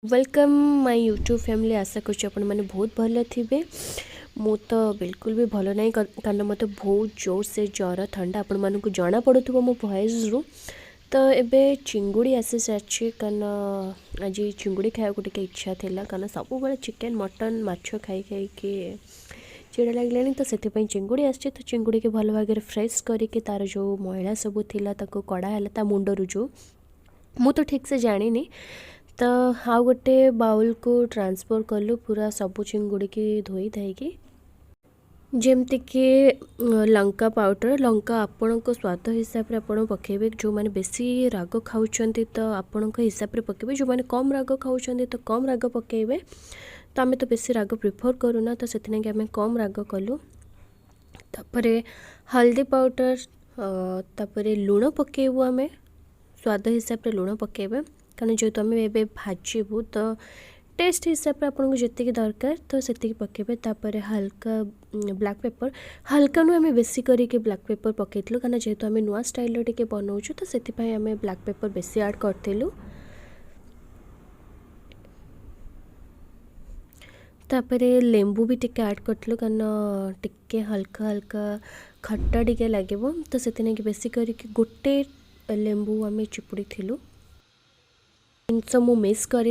Welcome my YouTube family. आशा कर बहुत भल थे। मु तो बिल्कुल भी भल ना कारण मत बहुत जोर से ज्वर ठंडा आपण मानक जना पड़ू मो वॉइस रु। तो एबे चिंगुड़ी आसी सारी कारण आज चिंगुड़ी खाया टे इच्छा थी कारण सब चिकेन मटन माछ खाई खाई चिड़ा लगे तो से चिंगुड़ी आसी। तो चिंगुड़ी के भल भाग फ्रेश करके तार जो मैला सब थिला कड़ा है मुंडरू जो मु तो ठीक से जानी। तो हाँ गोटे बाउल को ट्रांसफर कलु पूरा सबू चिंगुड़ी की धोई धाइकी जमती कि लंका पाउडर लंका आपण स्वाद हिसाब से आपण पकेबे। जो मैंने बेसी राग खाऊंट तो आपण हिसाब से पकेबे, जो मैंने कम राग खाऊंट तो कम राग पकेबे। तो आम तो बेसी राग प्रिफर करूना तो से आम कम राग कलु। तापर हल्दी पाउडर तापर लुण पकेबू आम स्वाद हिसाब से लुण पकेबे कारण जेहेतु आम ए भाजबू तो टेस्ट हिसाब से आपको जी दरकार तो से पकेबे। तापर हल्का ब्लैक पेपर हल्का नु आम बेसी करके ब्लैक पेपर पकेलु कारण जेहेतु आम नुआ स्टाइल टे बनाऊँ तो से आम ब्लैक पेपर बेसी ऐड करूँ। तापर लेंबू भी टिके ऐड करूँ कारण टिके हल्का हल्का खट्टा टिके लगे तो से बेसी करके गोटे लेंबू आम चिपुड़ी थिलु। जिनस मु मिस कर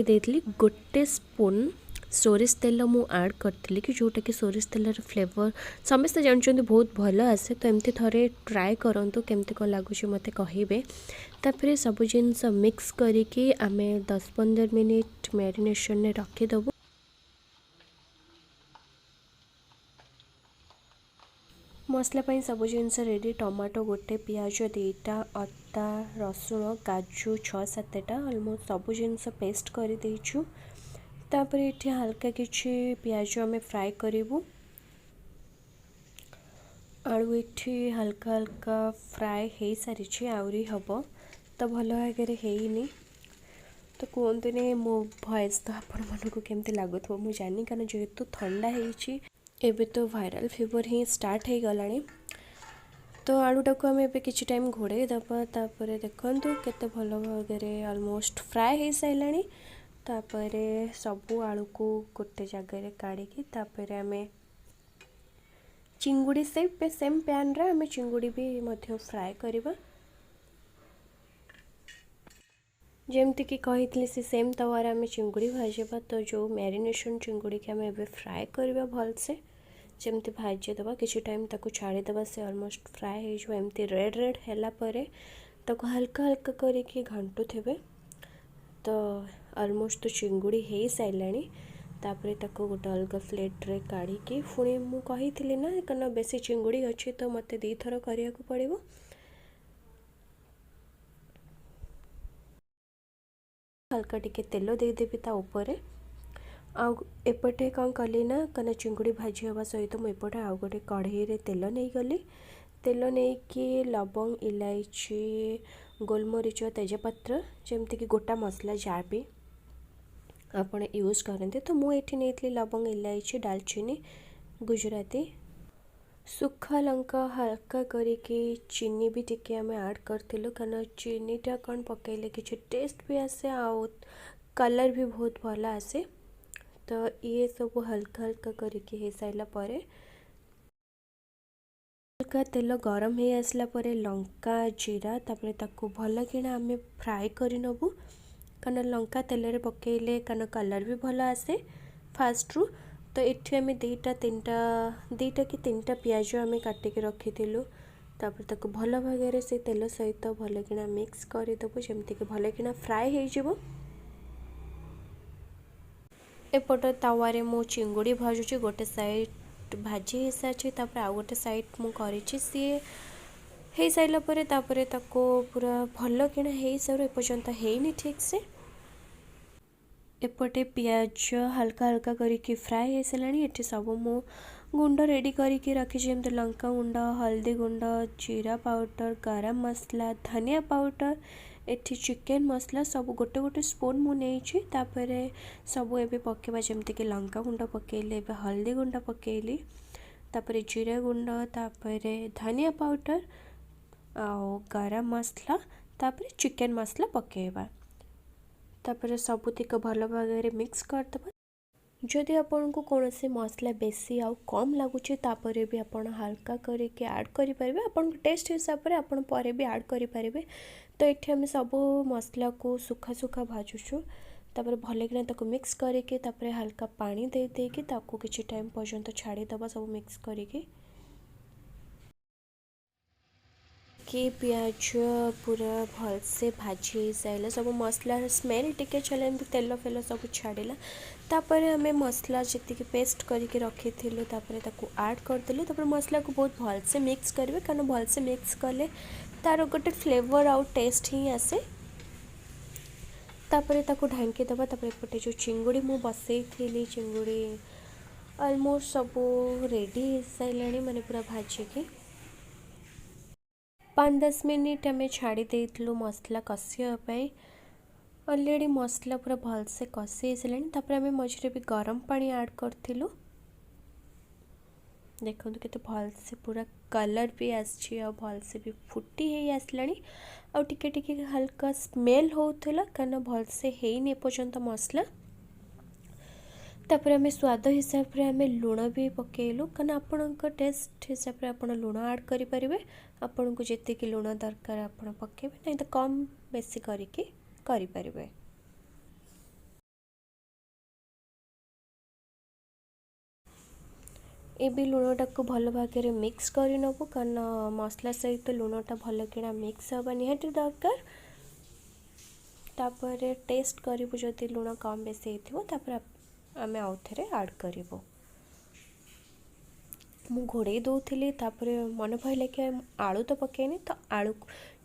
गोटे स्पून सोरिष तेल मु ऐड करी कि जोटा कि सोरिष तेल फ्लेवर समस्ते जानते बहुत भल आसे। तो एमती थोड़े ट्राए करूँ केमती कौन लगुच मत कहे। तापर सब जिनस मिक्स करके आम 10-15 मिनिट मैरिनेशन में रखीदबू। मसला पाई सब जिनस रेडी टमाटो गोटे पियाज 2टा अदा रसुण काजू 6-7टा अलमोस्ट सब जिनस पेस्ट कर देचु। तापर ये हल्का किछि पियाज आम फ्राए करूँ। आलू ये हल्का हल्का फ्राए हो सारी आहरी हम तो भल भागे होनी। तो कहते मो भॉइस तो आपण मानक केमती लगुव मुझे जानी कारण जेहेतु ठंडा होती एबे तो वायरल फीवर ही स्टार्ट हो गलानी। तो आलूटा को आम ए कि टाइम घोड़े दबा तापर देखु केते भल भागे ऑलमोस्ट फ्राए हो सारे। तापर सबू आलू को गोटे जगह काढ़ी तापर आम चिंगुड़ी से सेम पैन रे आम चिंगुड़ी भी मध्य फ्राए करवा जमती कि कही से सेम तवार आम चिंगुड़ी भाजवा। तो जो मैरिनेशन चिंगुड़ी के आम ए फ्राए करवा भलसे जमती भाजीदबा किसी टाइम ताको छाड़ीदबा से ऑलमोस्ट फ्राए हो एमती रेड रेड है ताको हल्का हल्का करके घांटू थे। तो ऑलमोस्ट तो चिंगुड़ी हो सारे तापर ताको गोटे अलग प्लेट रे काढ़ी पुणी मु कही ना कारण बेसी चिंगुड़ी अच्छी तो मत 2 थर करिया को पड़िबो। हल्का टिके तेल देदेवी ता ऊपर एपटे कौन कली ना कारण चिंगुड़ी भाजी हवा सहित मुझे आउ गोटे कढ़ई रे तेल नहीं गली। तेल नहीं कि लवंग इलायची गोलमरीच तेजपत्र जमती कि गोटा मसला जहाँ भी आपण यूज करते तो मुझे नहीं लवंग इलायची दालचीनी गुजराती सुखा लंका हल्का करके चीनी भी टिके आम ऐड करूँ कारण चीनीटा कौन पकड़े कि टेस्ट भी आसे आउ कलर भी बहुत भल आसे। तो ये सब हल्का हल्का करके हो सारा हल्का तेल गरम हो आसला लंका जीरा तापर ताको भल किना आम फ्राए कर नबू कारण लंका तेल रे पकेले कारण कलर भी भल आसे फास्ट रु। तो ये आम 2टा कि 3टा पियाज आम काटिक रखी तापर ताको भल भागे से तेल सहित भल किना मिक्स करदेबू जमती कि भल किना फ्राए हो। एपट तावारे मो चिंगुड़ी भाजुची गोटे साइड भाजी हो सारी तापर आउ गोटे साइड मु करिछि सी हो सारा तापर ताको पूरा भल किना हो सारू एपर्यंत हैनी ठीक से। एपटे पियाज हल्का हल्का करके फ्राए हो सारे ये सब मु गुंड रेडी करके रखी जमती लंका गुंड हल्दी गुंड जीरा पाउडर गरम मसला धनिया पाउडर एठी चिकेन मसला सब गोटे गोटे स्पून मु नहीं तापर सब एबे पकेबा जमती कि लंका गुंड पकेले एबे हल्दी गुंड पकेली तापर जीरा गुंड तापर धनिया पाउडर आ गरम मसला तापर चिकेन मसला पकेबा। तापर सबुतिक भल भाग मिक्स करदे। जदि आपन को कौन से मसला बेसी आउ कम लगुच तापर भी आप हल्का करके ऐड करेंगे आपन टेस्ट हिसाब से आपन पर भी ऐड करेंगे। तो ये आम सब मसला को सुखा सुखा भाजुचु तापर भल कि मिक्स करके तापर हल्का पानी दे देकी ताकू किछि टाइम पर्यंत छाड़ीदबा सब मिक्स करके कि प्याज पूरा भल से भाजी सारे सब मसला स्मेल टिके चले तेल फेल सब छाड़ला तापर आम मसला जी पेस्ट करके रखी तापर ताकू ऐड करदेलु तापर मसला को बहुत भल से मिक्स करेंगे कारण भल से मिक्स कले तार गोटे फ्लेवर आउ टेस्ट ही आसे। तापर ताकू ढांकी दबा तापर एपटे जो चिंगुड़ी मु बसई थी चिंगुड़ी ऑलमोस्ट सब रेडी हो सारे माने पूरा भाजिकी 5-10 मिनिट आम छाड़ी देइथिलु मसला कषियापाई। ऑलरेडी मसला पूरा भल से कषि सारे तापर आम मझे भी गरम पानी ऐड करथिलु। देखो केते भल से पूरा कलर भी आछि आ भल से भी फुटी हे आसलानी आ टिके टिके हल्का स्मेल होउथला कारण भल से हेनी पर्यंत मसला। तापर आम स्वाद हिसाब से आम लुण भी पकेलु कारण आपण टेस्ट हिसाब से आप लुण ऐड करेंगे आपन को जिते कि लुण दरकार आप पकेबे नहीं तो कम बेसी करके करें। ये लुणटा को भल भाग मिक्स कर नबु कारण मसला सहित लुणटा भल कि मिक्स हवा निहाती दरकार। तापर टेस्ट करूँ जदि लुण कम बेसी होतापर आम आउ थे ऐड करूँ। मु घोड़े दौली तापर मन पड़े कि आलू तो पकेनी तो आलू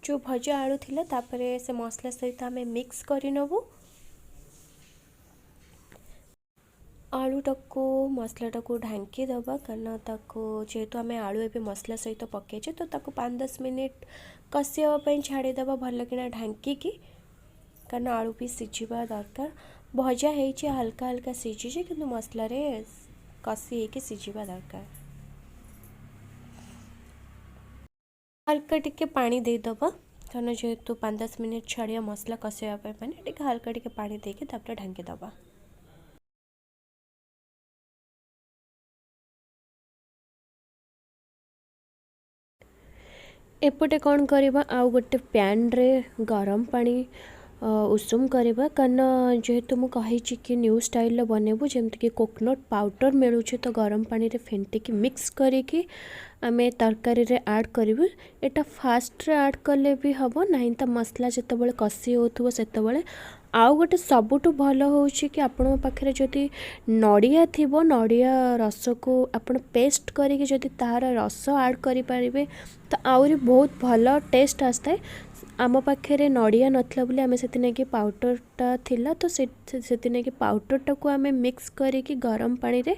जो भजा आलू थिला तापर से मसला सहित आम मिक्स कर नबु। आलूटा को मसलाटा को ढांकी दबा कारण ताको जेहेतु आम आलू ए मसला सहित पकईचे तो ताको 5-10 मिनिट कषियापी छाड़ीदबा भल कि ढांकी कारण आलू भी सिझा दरकार। भजा हो हल्का हल्का सिझी कि मसलार कषि होगी सिझा दरकार। हल्का टिके पानी देदबा कारण जेहेतु 5-10 मिनिट छाड़िया मसला कषायापी मैंने हल्का टिके पानी देके तापर ढांकी दबा। एपटे कौन करवा आउ गोटे पैन रे गरम पानी उषुम करवा कारण जेहेतु मुझे कि न्यू स्टाइल बनैबू जमती कि कोकोनट पाउडर मिलूँ तो गरम पानी रे फेंटिकी मिक्स करके आम तरकारी रे ऐड करूँ। एटा फास्ट रे ऐड कले भी हम ना तो मसला जिते कषि हो से आउ गोटे सबुठु भल हूँ कि आपण पाखे जदि नड़िया थी नड़िया रस को आपण पेस्ट करके जदि तार रस ऐड करें तो आउरी बहुत भल टेस्ट आसता है। आम पाखे नड़िया नथिला बोली आम से पाउडरटा थिला तो से पाउडरटा को आम मिक्स करके गरम पानी रे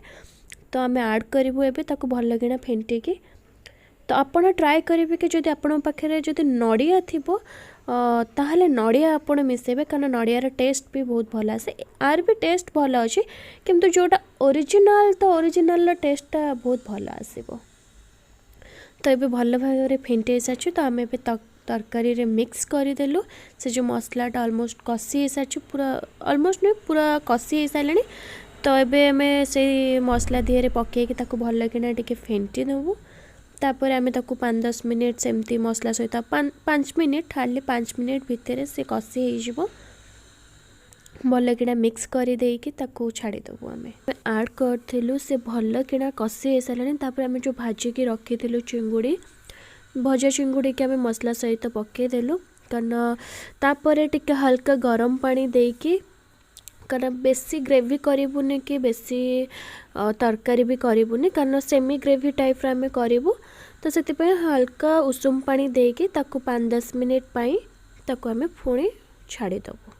तो आम ऐड करूँ एबे ताको भल लगिना फेंटिकी। तो आपण ट्राए करेंगे कि जदि आपण पाखे जदि नड़िया थिबो ताहले नड़िया आपण मिसेबे कारण नड़ियार टेस्ट भी बहुत भल आसे आर भी टेस्ट भल अच्छे किंतु जोटा ओरिजिनल तो ओरिजिनल टेस्टटा बहुत भल आसीबो। तो ये भल भाग फेंटे सारी तो आम ए तरकारी रे मिक्स करदेलु से जो मसलाटा ऑलमोस्ट कषि सारी पूरा ऑलमोस्ट नहीं पूरा कषि सारे। तो ये आम से मसला दिहरे पकईकि ताको भल किना टिके फेंटी देबू तापर आम ताको 5-10 मिनिट सेमती मसला सहित 5 मिनिट हार्डली 5 मिनिट भितर से कषि हो भल किना मिक्स कर देकी ताको छाड़ीदेबू। आम ऐड करूँ से भल किना कषि हो सारे तापर आम जो भाजिकी रखी चिंगुड़ी भजा चिंगुड़ी के आम मसला सहित पकईदेलु कारण तापर टिके हल्का गरम पानी देकी कारण बेसी ग्रेवी करूनी कि बेसी तरकारी भी करूनी कारण सेमी ग्रेवी टाइप आम करूँ तो से हल्का उषुम पानी देकी ताको 5-10 मिनिट पाई ताको आम पुणी छाड़ीदेबू।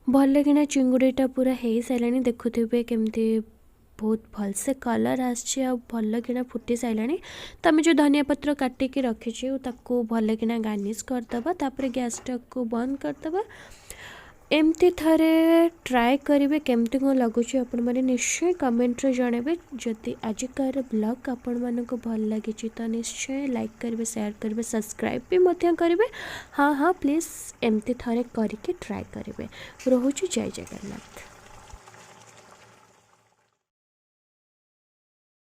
भल कि चिंगुड़ीटा पूरा हो सारे देखुवे केमती बहुत भल से कलर आसी भल कि फुटी सारे। तो आम जो धनिया पत्र काटिकी रखीचु ताको भल कि गार्निश करदबा तापर गैसटा को बंद करदबा। एमती थारे ट्राए करेंगे केमती कौन लगुच आपण मैंने निश्चय कमेंट रे जनइबे। जदि आजिकार ब्लॉग आपण मानक भल लगी तो निश्चय लाइक करेंगे, शेयर करेंगे, सब्सक्राइब भी मध्य करेंगे। हाँ हाँ प्लीज़ एमती थारे करके ट्राए करेंगे। रोचे जय जगन्नाथ।